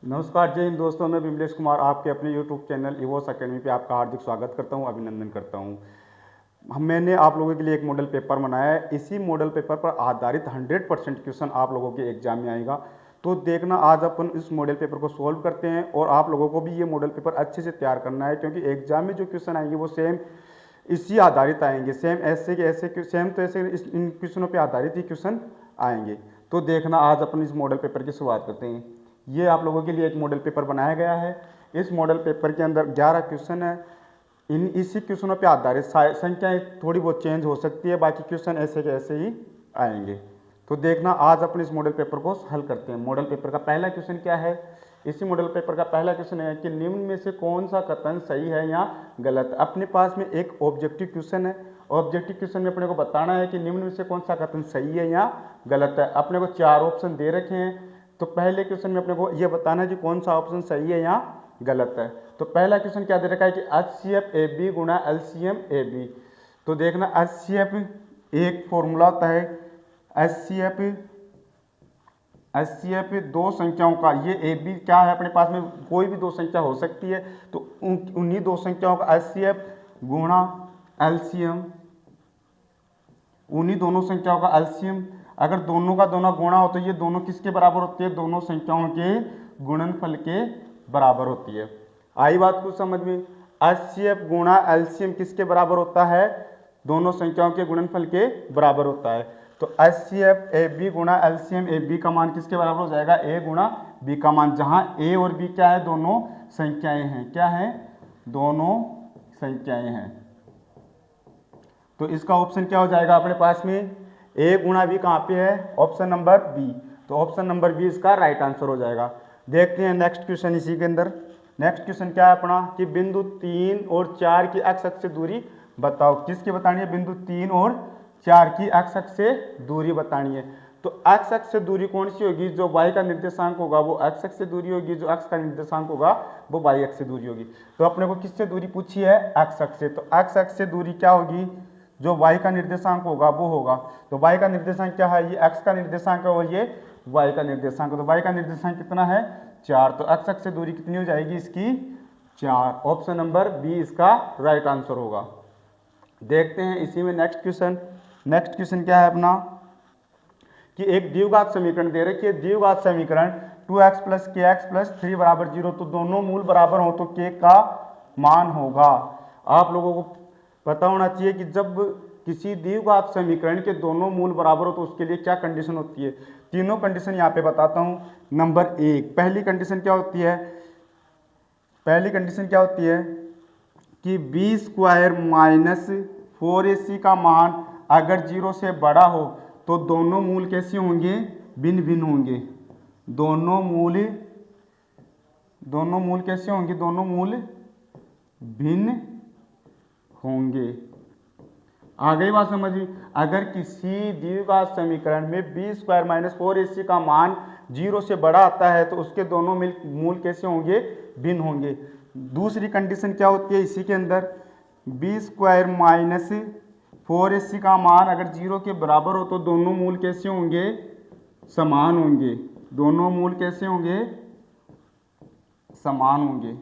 नमस्कार, जय हिंद दोस्तों। मैं बिमलेश कुमार आपके अपने यूट्यूब चैनल इवोस अकेडमी पे आपका हार्दिक स्वागत करता हूं, अभिनंदन करता हूं। मैंने आप लोगों के लिए एक मॉडल पेपर बनाया है। इसी मॉडल पेपर पर आधारित 100% क्वेश्चन आप लोगों के एग्जाम में आएगा। तो देखना, आज अपन इस मॉडल पेपर को सॉल्व करते हैं और आप लोगों को भी ये मॉडल पेपर अच्छे से तैयार करना है, क्योंकि एग्जाम में जो क्वेश्चन आएंगे वो सेम इसी आधारित आएंगे। सेम ऐसे के ऐसे सेम तो ऐसे इन क्वेश्चनों पर आधारित ही क्वेश्चन आएंगे। तो देखना, आज अपन इस मॉडल पेपर की शुरुआत करते हैं। ये आप लोगों के लिए एक मॉडल पेपर बनाया गया है। इस मॉडल पेपर के अंदर 11 क्वेश्चन है। इसी क्वेश्चनों पे आधारित संख्याएं थोड़ी बहुत चेंज हो सकती है, बाकी क्वेश्चन ऐसे के ऐसे ही आएंगे। तो देखना, आज अपन इस मॉडल पेपर को हल करते हैं। मॉडल पेपर का पहला क्वेश्चन क्या है? इसी मॉडल पेपर का पहला क्वेश्चन है कि निम्न में से कौन सा कथन सही है या गलत। अपने पास में एक ऑब्जेक्टिव क्वेश्चन है। ऑब्जेक्टिव क्वेश्चन में अपने को बताना है कि निम्न में से कौन सा कथन सही है या गलत है। अपने को 4 ऑप्शन दे रखे हैं। तो पहले क्वेश्चन में अपने को यह बताना है कि कौन सा ऑप्शन सही है या गलत है। तो पहला क्वेश्चन क्या दे रखा है कि HCF AB गुणा LCM AB। तो देखना, HCF एक फॉर्मूला होता है। HCF दो संख्याओं का, ये AB क्या है अपने पास में, कोई भी दो संख्या हो सकती है। तो उन्हीं दो संख्याओं का HCF गुणा LCM, उन्हीं दोनों संख्याओं का LCM। अगर दोनों का दोनों गुणा हो तो ये दोनों किसके बराबर होती है? दोनों संख्याओं के गुणनफल के बराबर होती है। आई बात कुछ समझ में? HCF गुणा LCM किसके बराबर होता है? दोनों संख्याओं के गुणनफल के बराबर होता है। तो HCF AB गुणा LCM AB का मान किसके बराबर हो जाएगा? A गुणा B का मान, जहां A और B क्या है? दोनों संख्याएं हैं। क्या है? दोनों संख्याएं हैं। तो इसका ऑप्शन क्या हो जाएगा अपने पास में? A गुणा B कहाँ पे है? Option number B. तो ऑप्शन नंबर बी इसका राइट आंसर हो जाएगा। देखते हैं नेक्स्ट क्वेश्चन। इसी के अंदर नेक्स्ट क्वेश्चन क्या है अपना कि बिंदु 3 और 4 की एक्स अक्ष से दूरी बताओ। किसकी बतानी है? बिंदु 3 और 4 की एक्स अक्ष से दूरी बतानी है। तो एक्स अक्ष से दूरी कौन सी होगी? जो y का निर्देशांक होगा वो एक्स अक्ष से दूरी होगी, जो x का निर्देशांक होगा वो y अक्ष से दूरी होगी। तो अपने को किससे दूरी पूछी है? एक्स अक्ष से। तो एक्स अक्ष से दूरी क्या होगी? जो y का निर्देशांक होगा वो होगा। तो y का निर्देशांक क्या है? ये x का निर्देशांक है और ये y का निर्देशांक है। तो y का निर्देशांक कितना है? 4। तो x अक्ष से दूरी कितनी हो जाएगी इसकी? 4। ऑप्शन नंबर बी इसका राइट आंसर होगा। देखते हैं इसी में नेक्स्ट क्वेश्चन। नेक्स्ट क्वेश्चन क्या है अपना कि एक द्विघात समीकरण दे रखी है। द्विघात समीकरण 2x + kx + 3 = 0। तो दोनों मूल बराबर हो तो k का मान होगा। आप लोगों को पता होना चाहिए कि जब किसी द्विघात समीकरण के दोनों मूल बराबर हो तो उसके लिए क्या कंडीशन होती है। तीनों कंडीशन यहाँ पे बताता हूँ। नंबर 1, पहली कंडीशन क्या होती है? पहली कंडीशन क्या होती है कि b² - 4ac का मान अगर 0 से बड़ा हो तो दोनों मूल कैसे होंगे? भिन्न भिन्न होंगे। दोनों मूल कैसे होंगे? दोनों मूल भिन्न होंगे। आ गई बात समझ में? अगर किसी द्विघात समीकरण में b² - 4ac का मान 0 से बड़ा आता है तो उसके दोनों मूल कैसे होंगे? भिन्न होंगे। दूसरी कंडीशन क्या होती है इसी के अंदर? b² - 4ac का मान अगर 0 के बराबर हो तो दोनों मूल कैसे होंगे? समान होंगे। दोनों मूल कैसे होंगे? समान होंगे।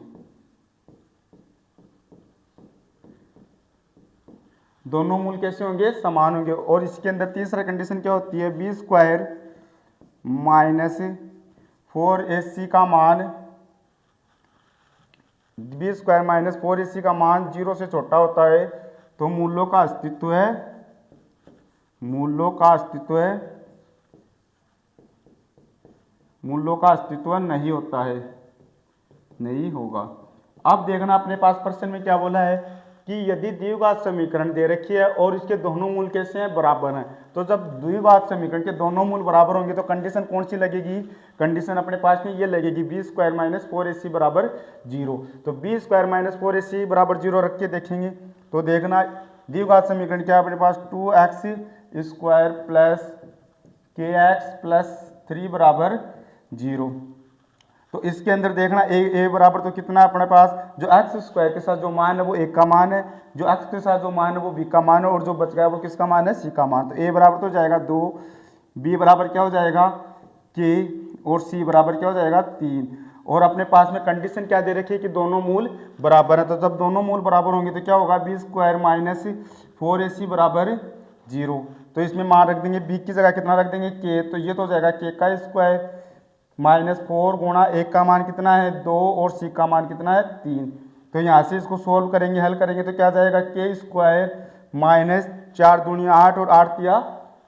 दोनों मूल कैसे होंगे? समान होंगे। और इसके अंदर तीसरा कंडीशन क्या होती है? b² - 4ac का मान b² - 4ac का मान 0 से छोटा होता है तो मूलों का अस्तित्व है। मूलों का अस्तित्व नहीं होता है, नहीं होगा। अब देखना, अपने पास प्रश्न में क्या बोला है कि यदि द्विघात समीकरण दे रखी है और इसके दोनों मूल कैसे हैं? बराबर हैं। तो जब द्विघात समीकरण के दोनों मूल बराबर होंगे तो कंडीशन कौन सी लगेगी? कंडीशन अपने पास में ये लगेगी b² - 4ac = 0। तो b² - 4ac = 0 रख के देखेंगे तो देखना, द्विघात समीकरण क्या है अपने पास? 2x² + kx + 3 = 0। तो इसके अंदर देखना a बराबर तो कितना है अपने पास? जो x² के साथ जो मान है वो a का मान है, जो x के साथ जो मान है वो b का मान है, और जो बच गया वो किसका मान है? c का मान। तो a बराबर तो जाएगा 2, b बराबर क्या हो जाएगा? k, और c बराबर क्या हो जाएगा? 3। और अपने पास में कंडीशन क्या दे रखी है कि दोनों मूल बराबर है। तो जब दोनों मूल बराबर होंगे तो क्या होगा, बी स्क्वायर माइनस 4ac बराबर 0। तो इसमें मान रख देंगे बी की जगह कितना रख देंगे के, तो ये तो हो जाएगा के का स्क्वायर माइनस 4 गुणा एक का मान कितना है 2 और सी का मान कितना है 3। तो यहाँ से इसको सोल्व करेंगे, हल करेंगे तो क्या जाएगा के स्क्वायर माइनस 4 दूनी 8 और 8 तिया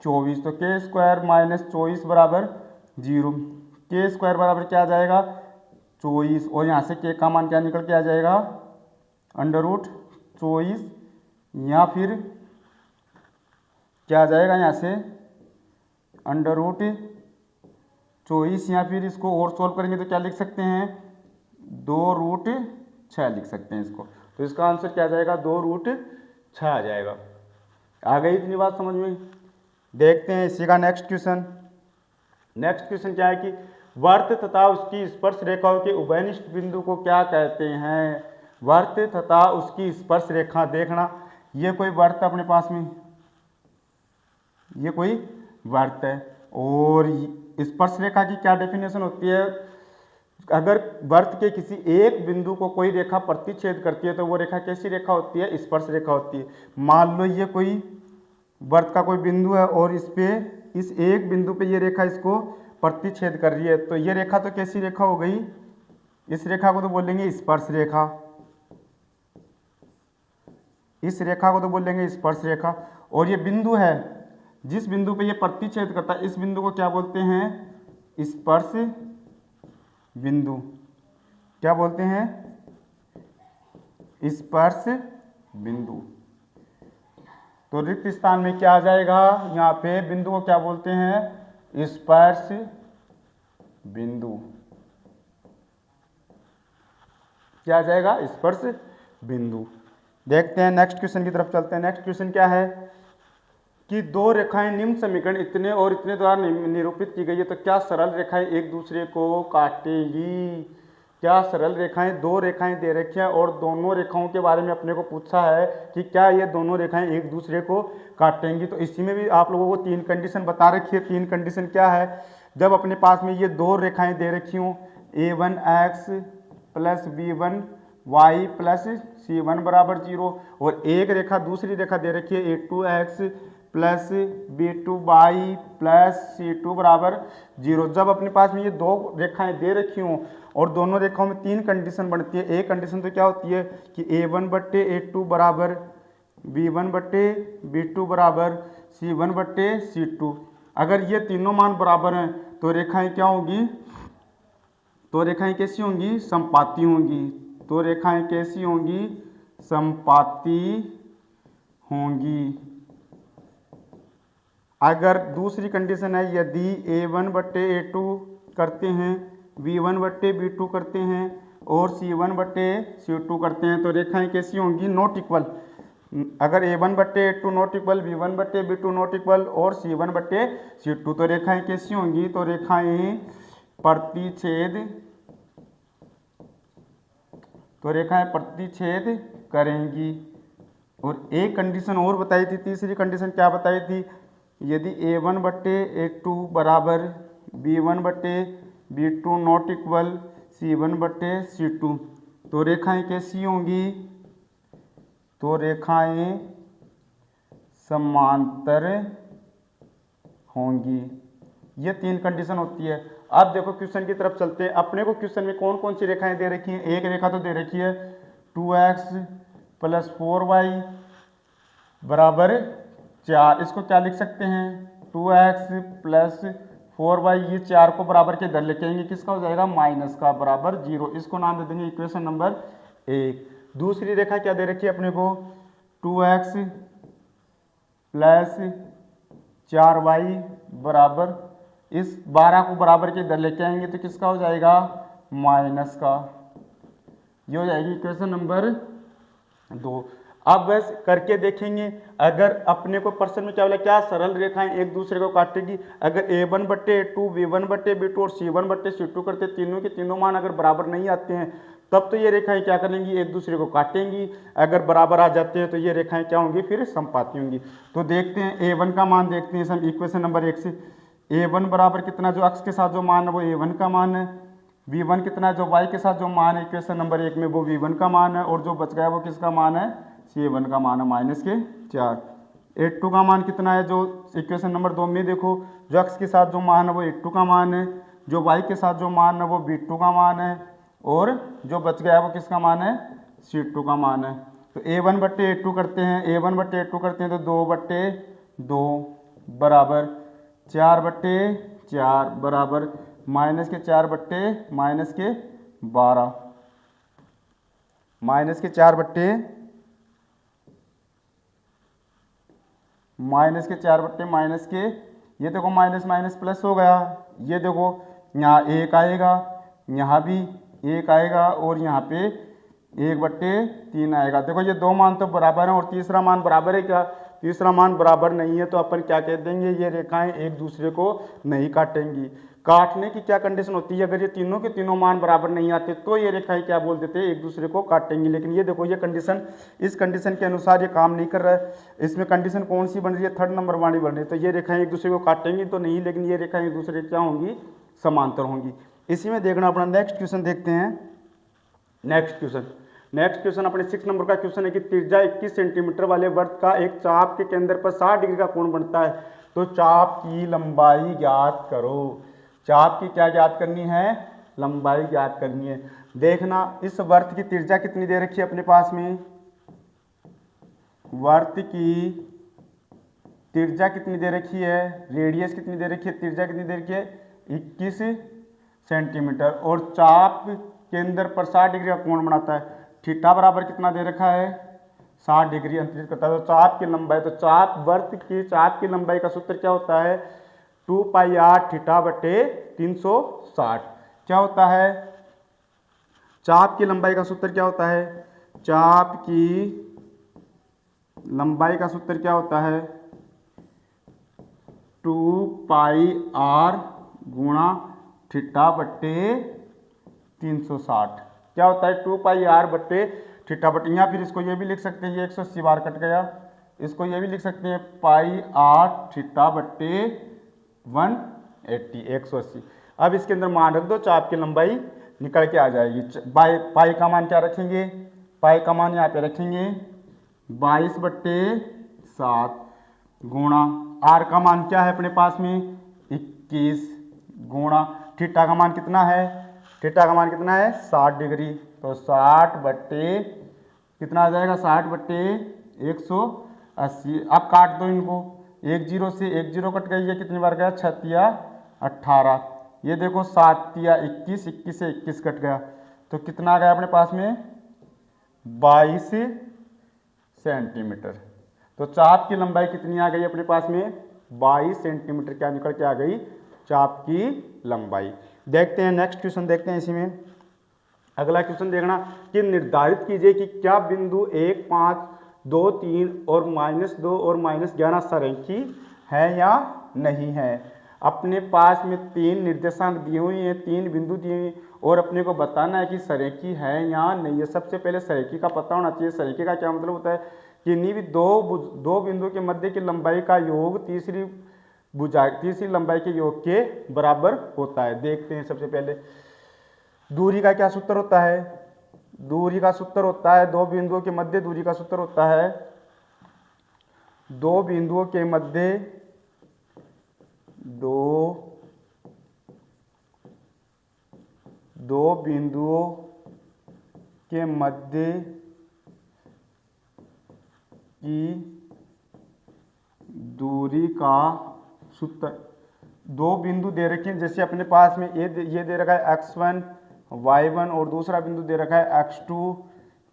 24। तो के स्क्वायर माइनस 24 बराबर 0। के स्क्वायर बराबर क्या आ जाएगा 24 और यहाँ से के का मान क्या निकल के आ जाएगा अंडर रूट 24 या फिर क्या आ जाएगा यहाँ से अंडर रूट 24 या फिर इसको और सोल्व करेंगे तो क्या लिख सकते हैं 2 रूट 6 लिख सकते हैं इसको। तो इसका आंसर क्या आ जाएगा 2 रूट 6 आ जाएगा। आ गई इतनी बात समझ में। देखते हैं इसी का नेक्स्ट क्वेश्चन। नेक्स्ट क्वेश्चन क्या है कि वर्त तथा उसकी स्पर्श रेखाओं के उभयनिष्ठ बिंदु को क्या कहते हैं। वर्त तथा उसकी स्पर्श रेखा, देखना ये कोई वर्त अपने पास में, ये कोई वर्त है और स्पर्श रेखा की क्या डेफिनेशन होती है। अगर वर्त के किसी एक बिंदु को कोई रेखा प्रतिच्छेद करती है तो वो रेखा कैसी रेखा होती है, स्पर्श रेखा होती है। मान लो ये कोई वर्त का कोई बिंदु है और इस पे इस एक बिंदु पे ये रेखा इसको प्रतिच्छेद कर रही है, तो ये रेखा तो कैसी रेखा हो गई, इस रेखा को तो बोलेंगे स्पर्श रेखा, इस रेखा को तो बोलेंगे स्पर्श रेखा। और ये बिंदु है जिस बिंदु पे ये प्रतिच्छेद करता है, इस बिंदु को क्या बोलते हैं स्पर्श बिंदु। क्या बोलते हैं स्पर्श बिंदु। तो रिक्त स्थान में क्या आ जाएगा, यहाँ पे बिंदु को क्या बोलते हैं स्पर्श बिंदु। क्या आ जाएगा स्पर्श बिंदु। देखते हैं नेक्स्ट क्वेश्चन की तरफ चलते हैं। नेक्स्ट क्वेश्चन क्या है कि दो रेखाएं निम्न समीकरण इतने और इतने द्वारा निरूपित की गई है, तो क्या सरल रेखाएं एक दूसरे को काटेंगी। क्या सरल रेखाएं, दो रेखाएं दे रखी हैं और दोनों रेखाओं के बारे में अपने को पूछा है कि क्या ये दोनों रेखाएं एक दूसरे को काटेंगी। तो इसी में भी आप लोगों को 3 कंडीशन बता रखी है। 3 कंडीशन क्या है, जब अपने पास में ये दो रेखाएं दे रखी हों a1x plus b1y plus c1 बराबर 0 और एक रेखा दूसरी रेखा दे रखी है a2x plus b2y plus c2 बराबर 0। जब अपने पास में ये दो रेखाएं दे रखी हों और दोनों रेखाओं में 3 कंडीशन बनती है। एक कंडीशन तो क्या होती है कि a1/a2 बराबर b1/b2 बराबर c1/c2। अगर ये तीनों मान बराबर हैं तो रेखाएं क्या होंगी, तो रेखाएं कैसी होंगी समपाती होंगी। तो रेखाएं कैसी होंगी समपाती होंगी। अगर दूसरी कंडीशन है यदि a1/a2 करते हैं b1/b2 करते हैं और c1/c2 करते हैं तो रेखाएं कैसी होंगी नॉट इक्वल। अगर a1/a2 not equal, b1/b2 not equal और c1/c2 तो रेखाएं कैसी होंगी, तो रेखाएं प्रतिच्छेद, तो रेखाएं प्रतिच्छेद करेंगी। और एक कंडीशन और बताई थी, तीसरी कंडीशन क्या बताई थी, यदि a1/a2 बराबर b1/b2 नॉट इक्वल c1/c2 तो रेखाएं कैसी होंगी, तो रेखाएं समांतर होंगी। ये 3 कंडीशन होती है। अब देखो क्वेश्चन की तरफ चलते हैं। अपने को क्वेश्चन में कौन कौन सी रेखाएं दे रखी हैं। एक रेखा तो दे रखी है 2x प्लस 4y बराबर 4। इसको क्या लिख सकते हैं 2x प्लस 4y, ये 4 को बराबर के इधर लेके आएंगे, किसका हो जाएगा माइनस का बराबर 0। इसको नाम दे देंगे इक्वेशन नंबर 1। दूसरी रेखा क्या दे रखी है अपने को 2x प्लस 4y बराबर, इस 12 को बराबर के इधर लेके आएंगे तो किसका हो जाएगा माइनस का। ये हो जाएगी इक्वेशन नंबर 2। अब बस करके देखेंगे। अगर अपने को प्रश्न में क्या बोला, क्या सरल रेखाएं एक दूसरे को काटेगी। अगर a1/a2 b1/b2 और c1/c2 करते तीनों के तीनों मान अगर बराबर नहीं आते हैं तब तो ये रेखाएं क्या करेंगी एक दूसरे को काटेंगी। अगर बराबर आ जाते हैं तो ये रेखाएं क्या होंगी फिर समपाती होंगी। तो देखते हैं a1 का मान देखते हैं हम इक्वेशन नंबर 1 से। a1 बराबर कितना, जो अक्ष के साथ जो मान है वो a1 का मान है v1 कितना है, जो y के साथ जो मान है इक्वेशन नंबर 1 में वो v1 का मान है, और जो बच गया वो किसका मान है, c1 का मान है -4। a2 का मान कितना है, जो इक्वेशन नंबर 2 में देखो जो x के साथ जो मान है वो a2 का मान है, जो y के साथ जो मान है वो b2 का मान है, और जो बच गया है वो किसका मान है, c2 का मान है। तो a1 बट्टे a2 करते हैं, a1 बट्टे a2 करते हैं तो 2 बट्टे 2 बराबर 4 बट्टे 4 बराबर -4 बट्टे -12 -4 बट्टे ये देखो माइनस माइनस प्लस हो गया, ये देखो यहाँ 1 आएगा, यहाँ भी 1 आएगा, और यहाँ पे 1/3 आएगा। देखो ये दो मान तो बराबर हैं, और तीसरा मान बराबर है क्या, तीसरा मान बराबर नहीं है, तो अपन क्या कह देंगे, ये रेखाएं एक दूसरे को नहीं काटेंगी। काटने की क्या कंडीशन होती है, अगर ये तीनों के तीनों मान बराबर नहीं आते तो ये रेखाएं क्या बोल देते हैं, एक दूसरे को काटेंगी। लेकिन ये देखो ये कंडीशन, इस कंडीशन के अनुसार ये काम नहीं कर रहा है। इसमें कंडीशन कौन सी बन रही है, थर्ड नंबर वाली बन रही है, तो ये रेखाएं एक दूसरे को काटेंगी तो नहीं, लेकिन ये रेखाएं एक दूसरे क्या होंगी, समांतर होंगी। इसी में देखना अपना नेक्स्ट क्वेश्चन देखते हैं। नेक्स्ट क्वेश्चन अपने 6 नंबर का क्वेश्चन है कि त्रिज्या 21 सेंटीमीटर वाले वृत्त का एक चाप के केंद्र पर 60 डिग्री का कोण बनता है, तो चाप की लंबाई ज्ञात करो। चाप की क्या ज्ञात करनी है, लंबाई ज्ञात करनी है। देखना इस वृत्त की त्रिज्या कितनी दे रखी है अपने पास में, वृत्त की त्रिज्या कितनी दे रखी है, रेडियस कितनी दे रखी है, त्रिज्या कितनी दे रखी है 21 सेंटीमीटर, और चाप केंद्र पर 60 डिग्री का कोण बनाता है। थीटा बराबर कितना दे रखा है, 60 डिग्री अंतरित करता है। तो चाप की लंबाई, तो चाप की लंबाई का सूत्र क्या होता है, 2πr थीटा बटे 360। क्या होता है, चाप की लंबाई का सूत्र क्या होता है, चाप की लंबाई का सूत्र क्या होता है, 2πr गुणा थीटा बटे 360। क्या होता है, 2πr बटे थीटा बटे, या फिर इसको ये भी लिख सकते हैं, ये 180 बार कट गया, इसको ये भी लिख सकते हैं πr थीटा बटे 180। अब इसके अंदर मान रख दो, चाप की लंबाई निकल के आ जाएगी। पाई का मान क्या रखेंगे, पाई का मान यहाँ पे रखेंगे 22/7 गुणा आर का मान क्या है अपने पास में 21 गुणा थीटा का मान कितना है, थीटा का मान कितना है 60 डिग्री, तो 60 बट्टे कितना आ जाएगा, 60 बट्टे 180। अब काट दो इनको, 1 0 से 1 0 कट गई, ये कितनी बार गया 6 या 18, ये देखो 7 या 21, 21 से 21 कट गया, तो कितना आ गया अपने पास में 22 सेंटीमीटर। तो चाप की लंबाई कितनी आ गई अपने पास में 22 सेंटीमीटर, क्या निकल के आ गई चाप की लंबाई। देखते हैं नेक्स्ट क्वेश्चन देखते हैं। इसी में अगला क्वेश्चन देखना कि निर्धारित कीजिए कि क्या बिंदु 1, 5, 2, 3 और -2 और -11 संरेखी है या नहीं है। अपने पास में 3 निर्देशांक दिए हुए हैं, 3 बिंदु दिए हुए, और अपने को बताना है कि संरेखी है या नहीं है। सबसे पहले संरेखी का पता होना चाहिए। संरेखी का क्या मतलब होता है कि नी भी दो बिंदु के मध्य की लंबाई का योग तीसरी लंबाई के योग के बराबर होता है। देखते हैं सबसे पहले दूरी का क्या सूत्र होता है, दूरी का सूत्र होता है दो बिंदुओं के मध्य दूरी का सूत्र होता है, दो बिंदुओं के मध्य दो बिंदुओं के मध्य की दूरी का सूत्र। दो बिंदु दे रखे हैं, जैसे अपने पास में ये दे रखा है x1 y1 और दूसरा बिंदु दे रखा है x2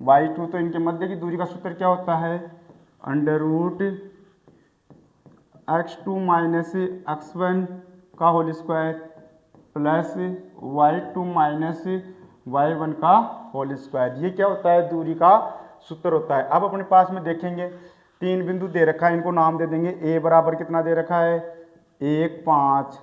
y2, तो इनके मध्य की दूरी का सूत्र क्या होता है √x2 माइनस x1 का whole square plus y2 minus y1 का होल स्क्वायर। ये क्या होता है दूरी का सूत्र होता है। अब अपने पास में देखेंगे 3 बिंदु दे रखा है, इनको नाम दे देंगे। a बराबर कितना दे रखा है 1, 5,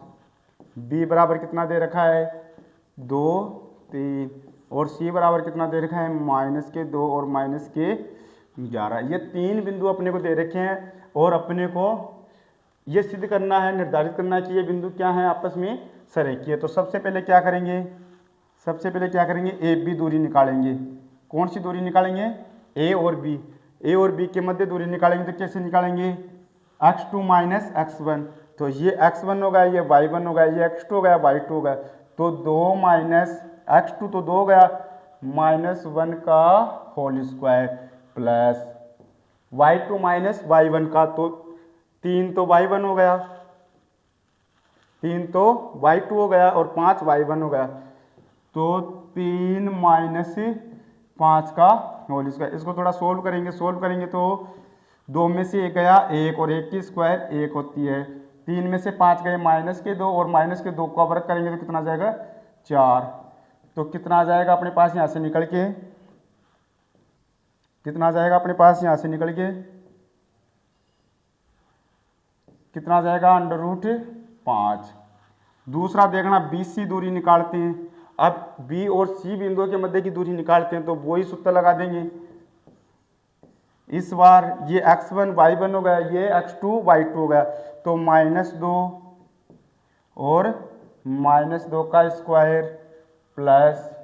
b बराबर कितना दे रखा है 2, 3, और c बराबर कितना दे रखा है -2 और -11। ये 3 बिंदु अपने को दे रखे हैं, और अपने को ये सिद्ध करना है, निर्धारित करना है कि ये बिंदु क्या है आपस में संरेखी है। तो सबसे पहले क्या करेंगे, सबसे पहले क्या करेंगे, ए बी दूरी निकालेंगे। कौन सी दूरी निकालेंगे, ए और बी। ए और बी के मध्य दूरी निकालेंगे तो कैसे निकालेंगे, x2 माइनस x1। तो ये x1 हो गया, ये y1 हो गया, ये x2 हो गया, y2 हो गया। तो 2 माइनस x2 तो 2 हो गया, -1 का whole square plus y2 minus y1 का, तो 3 तो y1 हो गया, 3 तो y2 हो गया और 5 y1 हो गया। तो 3 माइनस 5 का होल स्क्वायर। इसको थोड़ा सोल्व करेंगे तो 2 में से 1 गया 1 और 1 की स्क्वायर 1 होती है। 3 में से 5 गए -2 और -2 का वर्ग करेंगे तो कितना आ जाएगा, 4। तो कितना आ जाएगा अपने पास यहाँ से निकल के, कितना आ जाएगा अपने पास यहाँ से निकल के, कितना आ जाएगा, √5। दूसरा देखना, BC दूरी निकालते हैं। अब B और C बिंदुओं के मध्य की दूरी निकालते हैं तो वही सूत्र लगा देंगे। इस बार ये x1 y1 हो गया, ये x2 y2 हो गया। तो -2 और -2 का स्क्वायर प्लस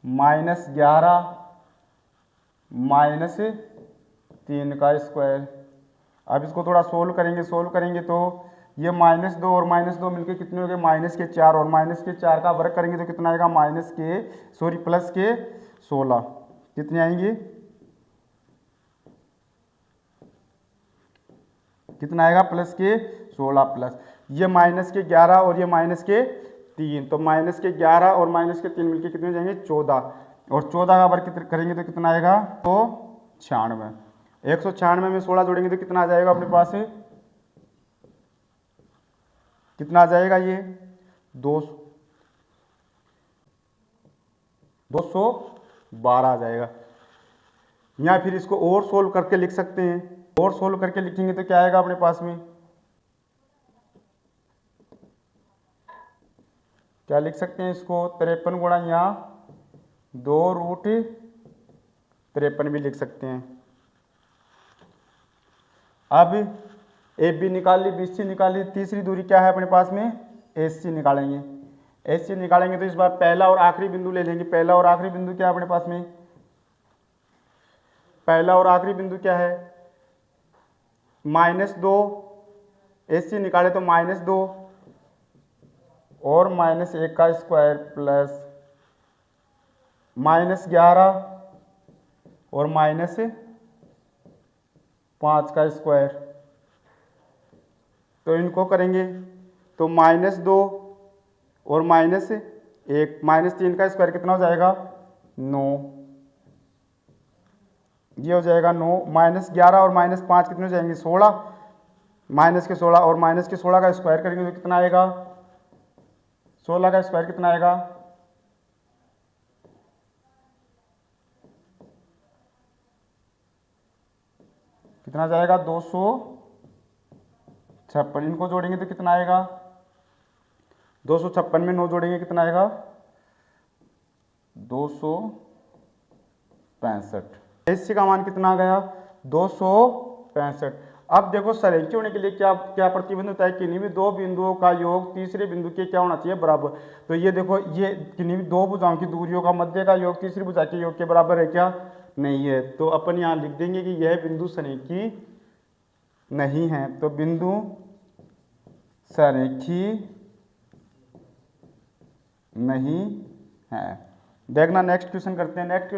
-11 -3 का स्क्वायर। अब इसको थोड़ा सोल्व करेंगे तो ये -2 और -2 मिलके कितने हो गए, -4 और -4 का वर्ग करेंगे तो कितना आएगा, प्लस के 16। कितने आएंगे, कितना आएगा, प्लस के 16 प्लस ये -11 और ये -3। तो -11 और -3 मिलके कितने हो जाएंगे, 14। और 14 का वर्ग करेंगे तो कितना आएगा, तो 96। 196 में 16 जोड़ेंगे तो कितना आ जाएगा अपने पास, कितना आ जाएगा, ये 212 आ जाएगा। या फिर इसको और सोल्व करके लिख सकते हैं। और सोल्व करके लिखेंगे तो क्या आएगा अपने पास में, क्या लिख सकते हैं इसको, 53 गुणा यहाँ 2√53 भी लिख सकते हैं। अब AB निकाल ली, BC निकाल ली, तीसरी दूरी क्या है अपने पास में, AC निकालेंगे। AC निकालेंगे तो इस बार पहला और आखिरी बिंदु ले लेंगे। पहला और आखिरी बिंदु क्या है अपने पास में, पहला और आखिरी बिंदु क्या है, -2। AC निकाले तो -2 और -1 का स्क्वायर प्लस -11 और -5 का स्क्वायर। तो इनको करेंगे तो -2 और -1 -3 का स्क्वायर कितना हो जाएगा, 9। ये हो जाएगा 9। -11 और -5 कितने हो जाएंगे, 16। -16 और -16 का स्क्वायर करेंगे तो कितना आएगा, 16 का स्क्वायर कितना आएगा, कितना जाएगा, 256। इनको जोड़ेंगे तो कितना आएगा, 256 में 9 जोड़ेंगे कितना आएगा, 265। AC का मान कितना आ गया, 265। अब देखो संरेखी होने के लिए क्या क्या प्रतिबंध होता है, किन्हीं भी दो बिंदुओं का योग तीसरे बिंदु के क्या होना चाहिए, बराबर। तो ये देखो, ये किन्हीं भी दो भुजाओं की दूरियों का मध्य का योग तीसरी भुजा के योग के बराबर है क्या, नहीं है। तो अपन यहाँ लिख देंगे कि यह बिंदु संरेखी नहीं है। तो बिंदु संरेखी नहीं है। देखना नेक्स्ट क्वेश्चन करते हैं। नेक्स्ट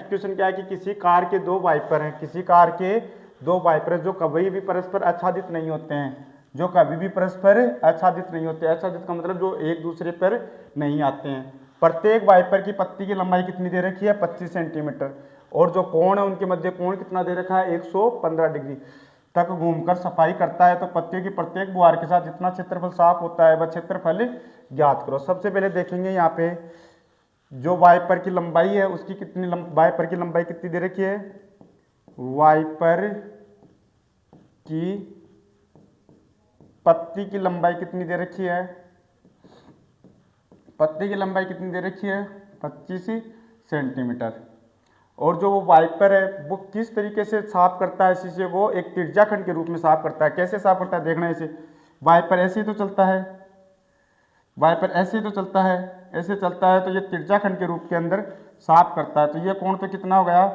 क्वेश्चन क्या है कि किसी कार के दो वाइपर हैं, किसी कार के दो वाइपर जो कभी भी परस्पर आच्छादित नहीं होते हैं, जो कभी भी परस्पर आच्छादित नहीं होते। आच्छादित का मतलब जो एक दूसरे पर नहीं आते हैं। प्रत्येक वाइपर की पत्ती की लंबाई कितनी दे रखी है, 25 सेंटीमीटर। और जो कोण है उनके मध्य कोण कितना दे रखा है, 115 डिग्री तक घूमकर सफाई करता है। तो पत्तियों की प्रत्येक बुआर के साथ जितना क्षेत्रफल साफ होता है वह क्षेत्रफल ज्ञात करो। सबसे पहले देखेंगे यहाँ पे जो वाइपर की लंबाई है उसकी कितनी वाइपर की लंबाई कितनी दे रखी है, वाइपर की पत्ती की लंबाई कितनी दे रखी है, पत्ती की लंबाई कितनी दे रखी है, 25 सेंटीमीटर। और जो वो वाइपर है वो किस तरीके से साफ करता है शीशे को, एक त्रिज्याखंड के रूप में साफ करता है। कैसे साफ करता है देखना। इसे वाइपर ऐसे ही तो चलता है, वाइपर ऐसे ही तो चलता है, ऐसे चलता है तो ये त्रिज्याखंड के रूप के अंदर साफ करता है। तो ये कोण तो कितना हो गया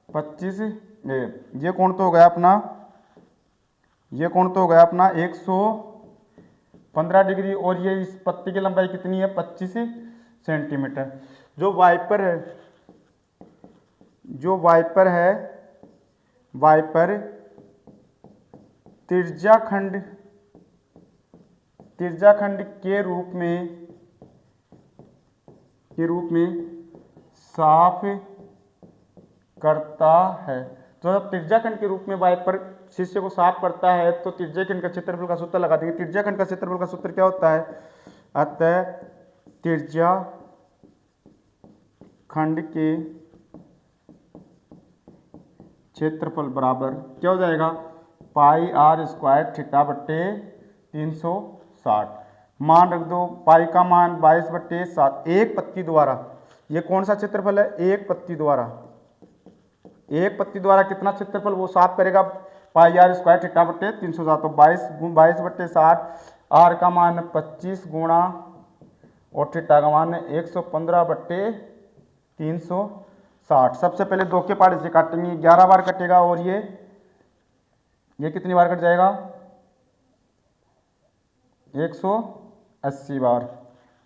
25, ये कोण तो हो गया अपना, ये कोण तो हो गया अपना 115 डिग्री, और ये इस पत्ती की लंबाई कितनी है 25 सेंटीमीटर। जो वाइपर है, जो वाइपर है, वाइपर त्रिज्याखंड के रूप में साफ करता है। तो जब त्रिज्याखंड के रूप में वाइपर शीशे को साफ करता है तो त्रिज्याखंड का क्षेत्रफल का सूत्र लगा देंगे। त्रिज्याखंड का क्षेत्रफल का सूत्र क्या होता है, अतः त्रिज्याखंड के क्षेत्रफल बराबर क्या हो जाएगा, पाई आर स्क्वायर थीटा बट्टे 360। मान रख दो, पाई का मान 22/7। एक पत्ती द्वारा, ये कौन सा क्षेत्रफल है, एक पत्ती द्वारा, एक पत्ती द्वारा कितना क्षेत्रफल वो साफ करेगा, पाई आर स्क्वायर थीटा बट्टे 360। तो 22/7, आर का मान 25 गुणा और थीटा का मान 115/360। सबसे पहले 2 के पहाड़े से काटेंगे, 11 बार कटेगा, और ये कितनी बार कट जाएगा 180 बार।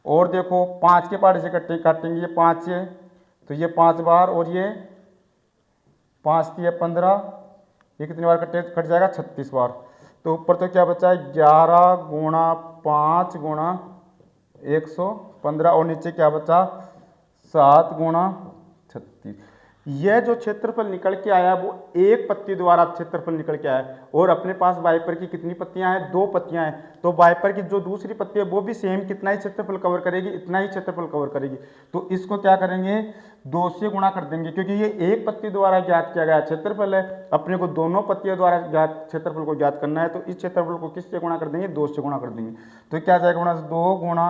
और देखो 5 के पहाड़े से काटेंगे, ये 5 है तो ये 5 बार, और ये 5 3 15, ये कितनी बार कट जाएगा 36 बार। तो ऊपर तो क्या बचा है 11 गुणा 5 गुणा 115, और नीचे क्या बचा 7 गुणा 36। यह जो क्षेत्रफल निकल के आया वो एक पत्ती द्वारा क्षेत्रफल निकल के आया। और अपने पास वाइपर की कितनी पत्तियां हैं, 2 पत्तियां हैं। तो वाइपर की जो दूसरी पत्ती है वो भी सेम कितना ही क्षेत्रफल कवर करेगी, इतना ही क्षेत्रफल कवर करेगी। तो इसको क्या करेंगे 2 से गुणा कर देंगे, क्योंकि ये एक पत्ती द्वारा ज्ञात किया गया क्षेत्रफल है। अपने को दोनों पत्तियों द्वारा ज्ञात क्षेत्रफल को ज्ञात करना है, तो इस क्षेत्रफल को किससे गुणा कर देंगे, 2 से गुणा कर देंगे। तो क्या जाएगा 2 गुणा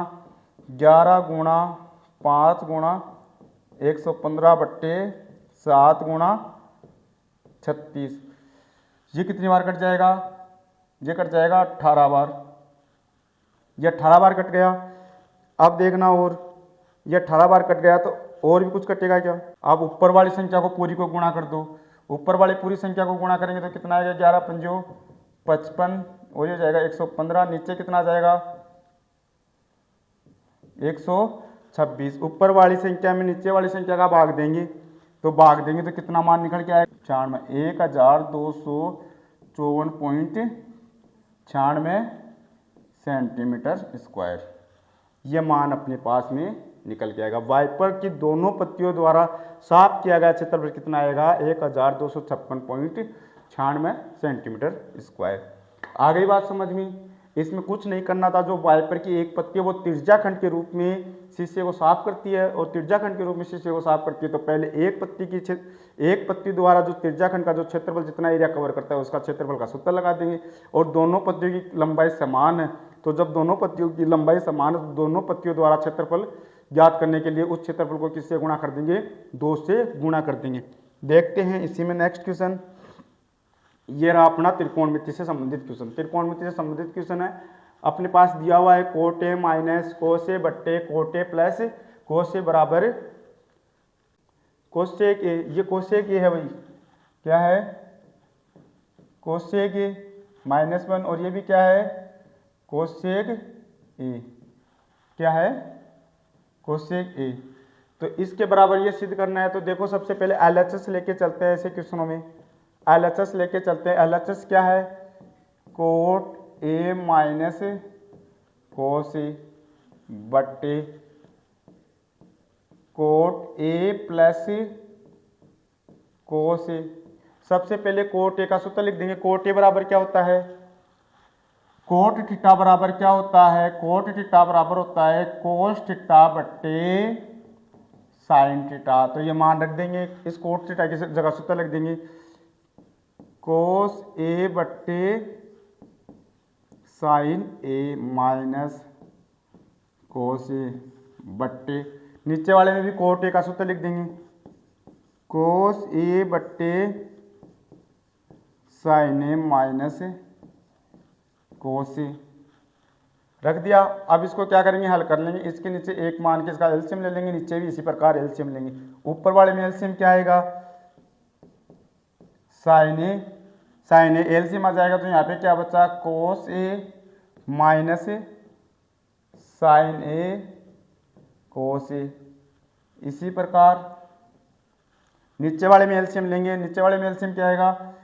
11 गुणा 5 गुणा 115/7 गुणा 36। ये कितनी बार कट जाएगा, ये कट जाएगा 18 बार। ये 18 बार कट गया। अब देखना, और ये 18 बार कट गया तो और भी कुछ कटेगा क्या। अब ऊपर वाली संख्या को पूरी को गुणा कर दो, ऊपर वाली पूरी संख्या को गुणा करेंगे तो कितना आएगा 11 पंजो 55, और ये जाएगा 115। नीचे कितना जाएगा 126। ऊपर वाली संख्या में नीचे वाली संख्या का भाग देंगे, तो भाग देंगे तो कितना मान निकल के आएगा 1254.96 सेंटीमीटर स्क्वायर। ये मान अपने पास में निकल के आएगा। वाइपर की दोनों पत्तियों द्वारा साफ किया गया क्षेत्रफल कितना आएगा 1256.96 सेंटीमीटर स्क्वायर। आ गई बात समझ में। इसमें कुछ नहीं करना था। जो वाइपर की एक पत्ती है वो त्रिज्याखंड के रूप में शीशे को साफ करती है, और त्रिज्याखंड के रूप में शीशे को साफ करती है तो पहले एक पत्ती द्वारा जो त्रिज्याखंड का जो क्षेत्रफल जितना एरिया कवर करता है उसका क्षेत्रफल का सूत्र लगा देंगे। और दोनों पत्तियों की लंबाई समान है, तो जब दोनों पत्तियों की लंबाई समान है तो दोनों पत्तियों द्वारा क्षेत्रफल ज्ञात करने के लिए उस क्षेत्रफल को किससे गुणा कर देंगे 2 से गुणा कर देंगे। देखते हैं इसी में नेक्स्ट क्वेश्चन। ये रहा अपना त्रिकोणमिति से संबंधित क्वेश्चन। त्रिकोणमिति से संबंधित क्वेश्चन है, अपने पास दिया हुआ है कोट ए माइनस कोस ए बट्टे कोट ए प्लस कोस ए बराबर कोसेक ए। ये कोसेक ए है भाई, क्या है कोसेक ए -1, और ये भी क्या है कोसेक ए, क्या है कोसेक ए। तो इसके बराबर ये सिद्ध करना है। तो देखो सबसे पहले एलएचएस लेके चलते हैं ऐसे क्वेश्चनों में। एलएचएस लेके चलते हैं। एलएचएस क्या है कोट ए माइनस कोस ए बट्टे कोट ए प्लस कोस ए। सबसे पहले कोट ए का सूत्र लिख देंगे। कोट ए बराबर क्या होता है, कोट थीटा बराबर क्या होता है, कोट थीटा बराबर होता है कोस थीटा बट्टे साइन थीटा। तो ये मान रख देंगे, इस कोट थीटा की जगह सूत्र लिख देंगे कोस ए बट्टे साइन ए माइनस कोस ए बट्टे, नीचे वाले में भी कोट ए का सूत्र लिख देंगे कोस ए बट्टे साइन ए माइनस कोस ए। रख दिया। अब इसको क्या करेंगे, हल कर लेंगे। इसके नीचे एक मान के इसका एलसीएम ले लेंगे, नीचे भी इसी प्रकार एलसीएम लेंगे। ऊपर वाले में एलसीएम क्या आएगा, साइन ए एलसीएम आ जाएगा, तो यहाँ पे क्या बचा, कोस ए माइनस साइन ए कोस ए। इसी प्रकार नीचे वाले में एलसीएम लेंगे, नीचे वाले में एलसीएम क्या आएगा,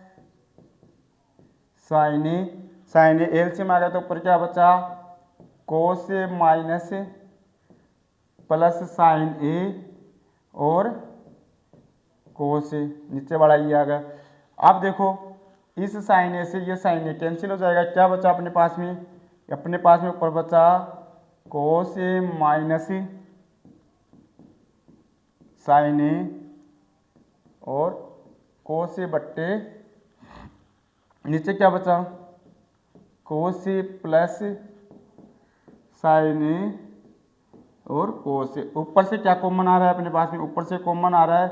साइन ए एलसीएम आ गया, तो ऊपर क्या बचा, कोस ए माइनस प्लस साइन ए और कोस ए, नीचे वाला ये आ गया। अब देखो इस साइन ए से ये साइन ए कैंसिल हो जाएगा, क्या बचा अपने पास में, ऊपर बचा कोस ए माइनस साइन ए और कोस ए बट्टे नीचे क्या बचा, कोस ए प्लस साइन ए और कोस ए। ऊपर से क्या कॉमन आ रहा है अपने पास में, ऊपर से कॉमन आ रहा है,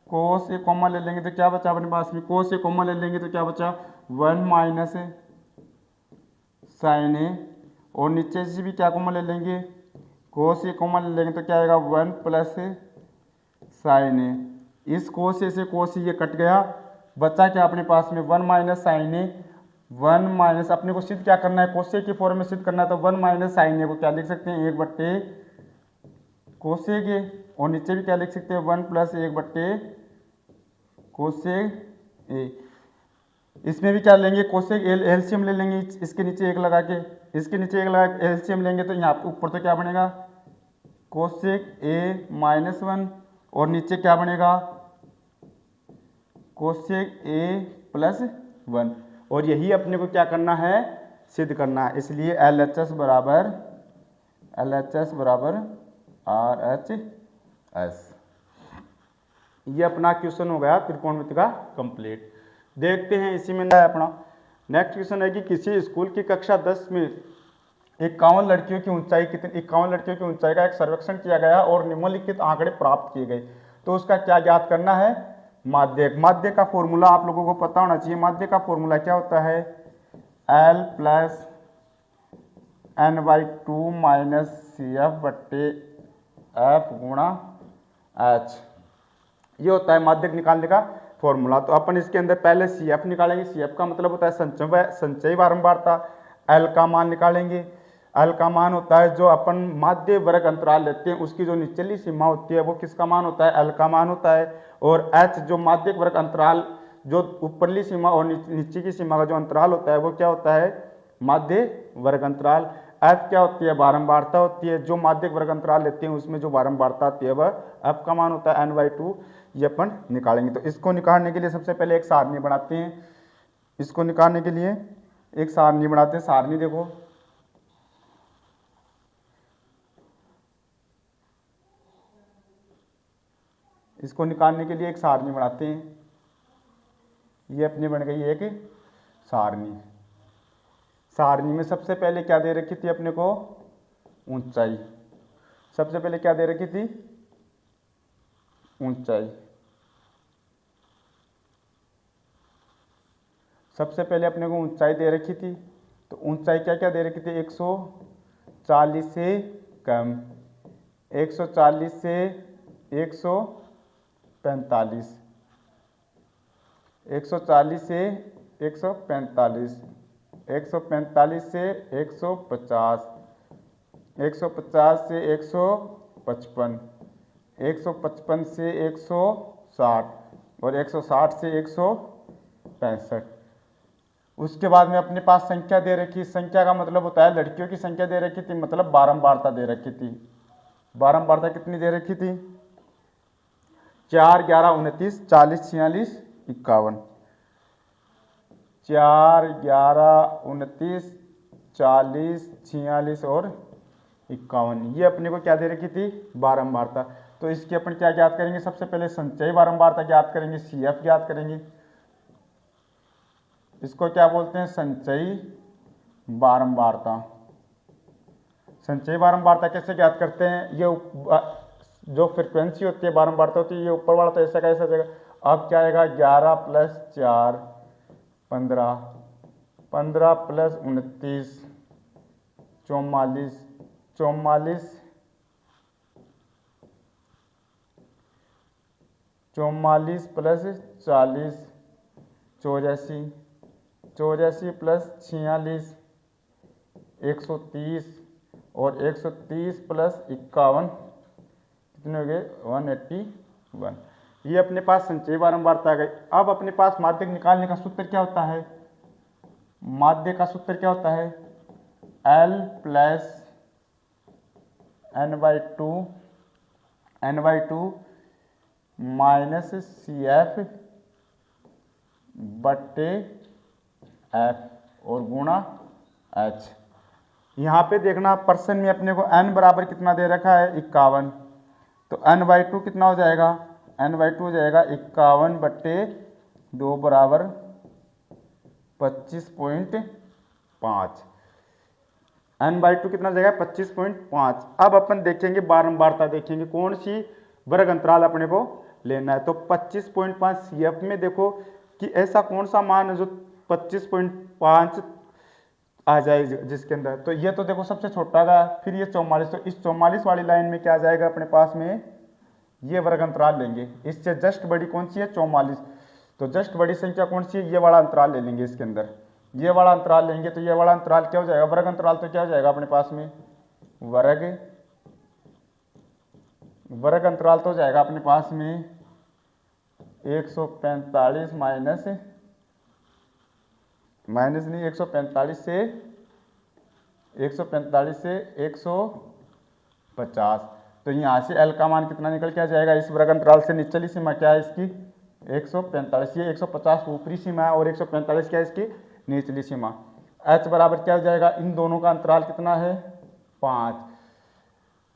कोस ए कॉमन ले लेंगे तो क्या बचा अपने पास में, कोस ए कॉमन ले लेंगे तो क्या बचा 1 माइनस साइन ए, और नीचे से भी क्या कॉमन ले लेंगे, कोस ए कॉमन ले लेंगे तो क्या आएगा 1 प्लस साइन ए। इस कोस ए से कोस ए ये कट गया, बचा क्या अपने पास में 1 माइनस साइन ए, 1 माइनस अपने को सिद्ध क्या करना है, कोस ए की फॉर्म में सिद्ध करना है, तो 1 माइनस साइन ए को क्या लिख सकते हैं 1 बट्टे कोस ए के, और नीचे भी क्या लिख सकते हैं 1 प्लस 1 बट्टे कोस ए। इसमें भी क्या लेंगे, कोसेक एलसीएम ले लेंगे, इसके नीचे एक लगा के, इसके नीचे एक लगा के एलसीएम लेंगे, तो यहाँ ऊपर तो क्या बनेगा कोसेक ए माइनस 1 और नीचे क्या बनेगा कोसेक ए प्लस 1, और यही अपने को क्या करना है, सिद्ध करना है। इसलिए LHS बराबर RHS। ये अपना क्वेश्चन हो गया त्रिकोणमिति का कंप्लीट। देखते हैं इसी में अपना नेक्स्ट क्वेश्चन है कि किसी स्कूल की कक्षा 10 में 51 लड़कियों की ऊंचाई का एक सर्वेक्षण किया गया और निम्नलिखित आंकड़े प्राप्त किए गए, तो उसका क्या ज्ञात करना है, माध्य का फॉर्मूला आप लोगों को पता होना चाहिए। माध्य का फॉर्मूला क्या होता है, L plus n/2 minus CF बट्टे F गुणा H, ये होता है माध्यक निकालने का फॉर्मूला। तो अपन इसके अंदर पहले CF निकालेंगे, CF का मतलब होता है संचयी बारंबारता। L का मान निकालेंगे, L का मान होता है जो अपन माध्य वर्ग अंतराल लेते हैं उसकी जो निचली सीमा होती है वो किसका मान होता है, L का मान होता है। और H जो माध्यक वर्ग अंतराल जो ऊपरली सीमा और नीचे की सीमा का जो अंतराल होता है वो क्या होता है, माध्य वर्ग अंतराल। F क्या होती है, बारंबारता होती है। जो माध्यक वर्ग अंतराल लेते हैं उसमें जो बारंबारता आती है वह F का मान होता है n/2। ये अपन निकालेंगे। तो इसको निकालने के लिए सबसे पहले एक सारणी बनाते हैं। इसको निकालने के लिए एक सारणी बनाते हैं। सारणी देखो, इसको निकालने के लिए एक सारणी बनाते हैं। ये अपनी बन गई एक सारणी। सारणी में सबसे पहले क्या दे रखी थी अपने को, ऊंचाई। सबसे पहले क्या दे रखी थी, ऊंचाई। सबसे पहले अपने को ऊंचाई दे रखी थी। तो ऊंचाई क्या क्या दे रखी थी, 140 से कम, 140 से 145, 140 से 145, 145 से 150, 150 से 155, 155 से 160 और 160 से 165। उसके बाद में अपने पास संख्या दे रखी। संख्या का मतलब होता है लड़कियों की संख्या दे रखी थी, मतलब बारंबारता दे रखी थी। बारंबारता कितनी दे रखी थी, 4, 11, 29, 40, 46, 51। 4, 11, 29, 40, 46 और 51। ये अपने को क्या दे रखी थी, बारंबारता। तो इसकी अपन क्या ज्ञात करेंगे, सबसे पहले संचयी बारंबारता ज्ञात करेंगे, CF ज्ञात करेंगे। इसको क्या बोलते हैं, संचयी बारंबारता। संचयी बारंबारता कैसे ज्ञात करते हैं, ये जो फ्रीक्वेंसी होती है, बारंबारता होती है, ये ऊपर वाला तो ऐसा कैसा जाएगा। अब क्या आएगा, 11 + 4 15, 15 + 29 44 44 44 प्लस 40 84 84 प्लस 46 130 और 130 प्लस 51 कितने हो गए 181। ये अपने पास संचयी बारंबारता आ गई। अब अपने पास माध्यक निकालने का सूत्र क्या होता है? माध्य का सूत्र क्या होता है? L plus n/2 minus CF बट्टे F और गुणा H। यहाँ पे देखना पर्सन में अपने को n बराबर कितना दे रखा है 51, तो n/2 कितना हो जाएगा? n/2 हो जाएगा 51 बट्टे 2 बराबर 25.5। n/2 कितना हो जाएगा 25.5। अब अपन देखेंगे बारंबारता, देखेंगे कौन सी वर्ग अंतराल अपने को लेना है। तो 25.5 CF में देखो कि ऐसा कौन सा मान है जो 25.5 आ जाए जिसके अंदर, तो ये तो देखो सबसे छोटा का, फिर ये 44, तो इस 44 वाली लाइन में क्या आ जाएगा अपने पास में? ये वर्ग अंतराल लेंगे। इससे जस्ट बड़ी कौन सी है? 44। तो जस्ट बड़ी संख्या कौन सी है? ये वाला अंतराल ले लेंगे इसके अंदर, ये वाला अंतराल लेंगे। तो ये वाला अंतराल क्या हो जाएगा? वर्ग अंतराल। तो क्या हो जाएगा अपने पास में? वर्ग अंतराल तो हो जाएगा अपने पास में 145 माइनस नहीं 145 से 150। तो यहाँ से L का मान कितना निकल के आ जाएगा? इस वर्ग अंतराल से निचली सीमा क्या है इसकी? 145। ये 150 ऊपरी सीमा है और 145 क्या है इसकी निचली सीमा। H बराबर क्या हो जाएगा? इन दोनों का अंतराल कितना है? 5।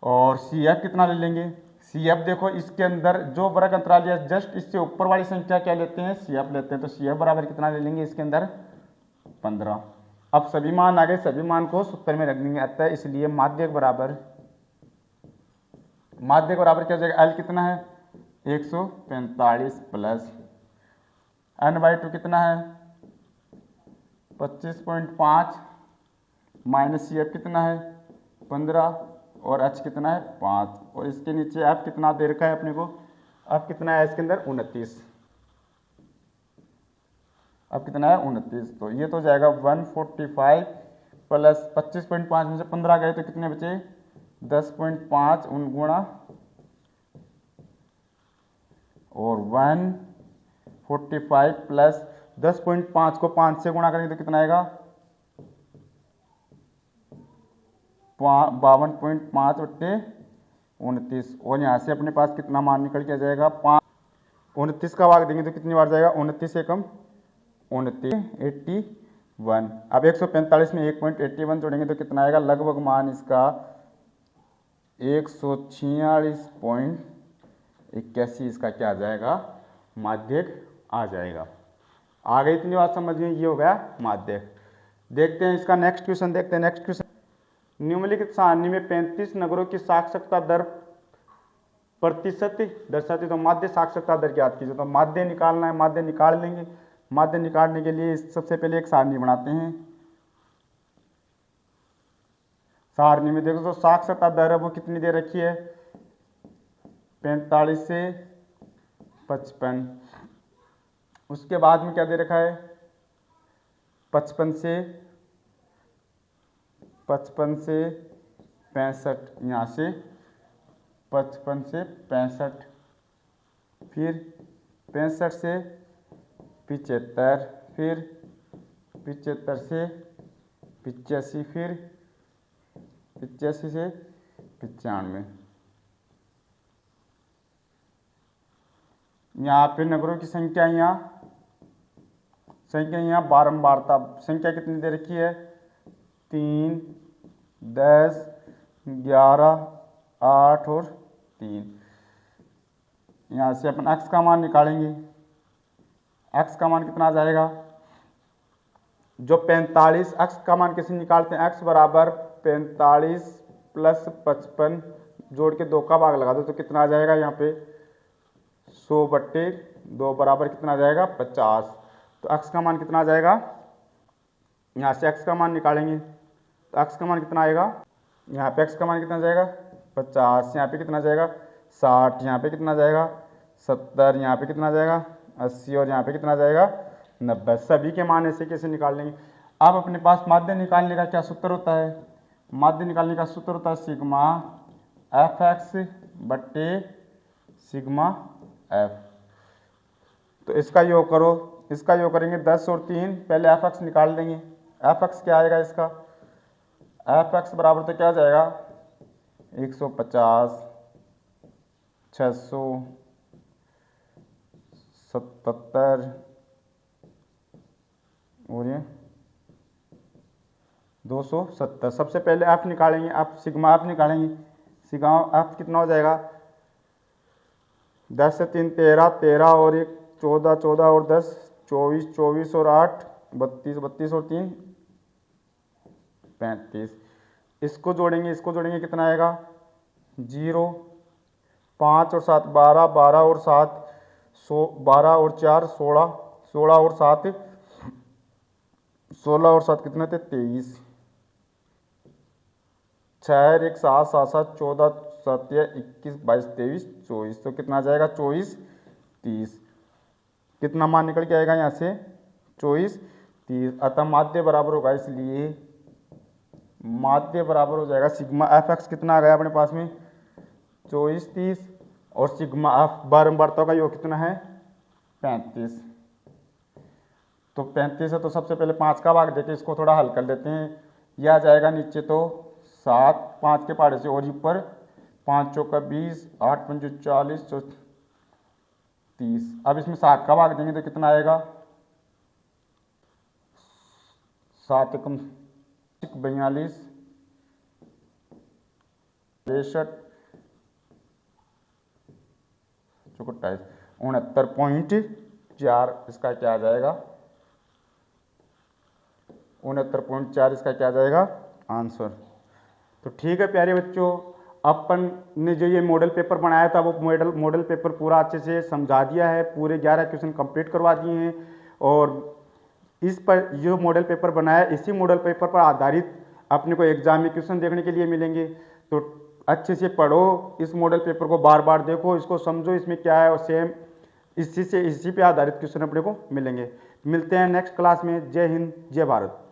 और CF कितना ले लेंगे? CF देखो इसके अंदर जो वर्ग अंतराल है जस्ट इससे ऊपर वाली संख्या क्या लेते हैं? CF लेते हैं। तो CF बराबर कितना ले लेंगे इसके अंदर? 15। अब सभी मान आ गए, सभी मान को सूत्र में रख देंगे अतः, इसलिए माध्यक बराबर क्या हो जाएगा? L कितना है? 145 प्लस n/2 कितना है? 25.5 माइनस CF कितना है? 15 और H कितना है? 5। और इसके नीचे F कितना दे रखा है अपने को? F कितना है इसके अंदर? 29। अब कितना है? 29। तो ये तो जाएगा 145 प्लस 25.5 में से 15 गए तो कितने बचे? 10.5 गुणा और 145 प्लस 10.5 को 5 से गुणा करेंगे तो कितना आएगा? 52.5 बट्टे 29। और यहाँ से अपने पास कितना मान निकल के आ जाएगा? 29 का भाग देंगे तो कितनी बार जाएगा? 29 एकम 29 81। अब 145 में 1.81 जोड़ेंगे तो कितना आएगा? लगभग मान इसका 146.81 इसका क्या आ जाएगा? माध्यक आ जाएगा। आ गई इतनी बात समझ में? ये हो गया माध्यक। देखते हैं इसका नेक्स्ट क्वेश्चन, देखते हैं नेक्स्ट क्वेश्चन। निम्नलिखित सारणी में 35 नगरों की साक्षरता दर प्रतिशत दर्शाती, तो माध्य साक्षरता दर ज्ञात कीजिए। तो माध्य निकालना है, माध्य निकाल लेंगे। माध्य निकालने के लिए सबसे पहले एक सारणी बनाते हैं। सारणी में देखो तो साक्षरता दर है वो कितनी दे रखी है? 45 से 55। उसके बाद में क्या दे रखा है? 55 से 65। यहाँ से 55 से 65, फिर 65 से 75, फिर 75 से 85, फिर 85 से 95। यहाँ पे नगरों की संख्या यहाँ बारंबारता संख्या कितनी दे रखी है? 3, 10, 11, 8 और 3। यहाँ से अपन x का मान निकालेंगे। x का मान कितना आ जाएगा? जो 45, x का मान कैसे निकालते हैं? x बराबर 45 प्लस 55 जोड़ के 2 का भाग लगा दो तो कितना आ जाएगा? यहाँ पे 100 बट्टे 2 बराबर कितना आ जाएगा? 50। तो x का मान कितना आ जाएगा? यहाँ से x का मान निकालेंगे तो एक्स का मान कितना आएगा, यहाँ पे एक्स का मान कितना जाएगा 50, यहाँ पे कितना जाएगा 60, यहाँ पे कितना जाएगा 70, यहाँ पे कितना जाएगा 80 और यहाँ पे कितना जाएगा 90। सभी के मान ऐसे कैसे निकाल लेंगे। अब अपने पास माध्य निकालने का क्या सूत्र होता है, माध्य निकालने का सूत्र होता है सिग्मा एफ एक्स बट्टे सिग्मा एफ। तो इसका योग करो, इसका योग करेंगे 10 और 3, पहले एफ एक्स निकाल लेंगे। एफ एक्स क्या आएगा इसका, एफ एक्स बराबर तो क्या जाएगा 150, 600, 77 और ये 270। सबसे पहले एफ निकालेंगे, आप सिग्मा एफ निकालेंगे। सिग्मा एफ कितना हो जाएगा 10 से 3 13, 13 और 1 14, 14 और 10 24, 24 और 8 32, 32 और 3 35। इसको जोड़ेंगे, इसको जोड़ेंगे कितना आएगा 0, 5 और 7 12, 12 और 7 12 और 4 16, 16 और 7 16 और 7 कितने थे 23, 6 1 7 7 7 14 7 21 22 23 24। तो कितना जाएगा 24 30। कितना मान निकल के आएगा यहाँ से 24 30। अतः माध्य बराबर होगा, इसलिए माध्य बराबर हो जाएगा सिग्मा एफ एक्स कितना आ गया अपने पास में 24 30 और सिग्मा एफ बारंबारताओं का योग कितना है 35। तो 35 है तो सबसे पहले 5 का भाग देके इसको थोड़ा हल कर लेते हैं। यह आ जाएगा नीचे तो 7, 5 के पहाड़े से और ऊपर 5 चौका 20, 8 पंजे 40 30। अब इसमें 7 का भाग देंगे तो कितना आएगा 7 एकम 42, 63 चौको 69.4। इसका क्या आ जाएगा 69.4 इसका क्या आ जाएगा आंसर। तो ठीक है प्यारे बच्चों, अपन ने जो ये मॉडल पेपर बनाया था वो मॉडल पेपर पूरा अच्छे से समझा दिया है, पूरे 11 क्वेश्चन कंप्लीट करवा दिए हैं। और इस पर जो मॉडल पेपर बनाया इसी मॉडल पेपर पर आधारित अपने को एग्जाम में क्वेश्चन देखने के लिए मिलेंगे। तो अच्छे से पढ़ो, इस मॉडल पेपर को बार बार देखो, इसको समझो इसमें क्या है और सेम इसी पे आधारित क्वेश्चन अपने को मिलेंगे। मिलते हैं नेक्स्ट क्लास में। जय हिंद, जय भारत।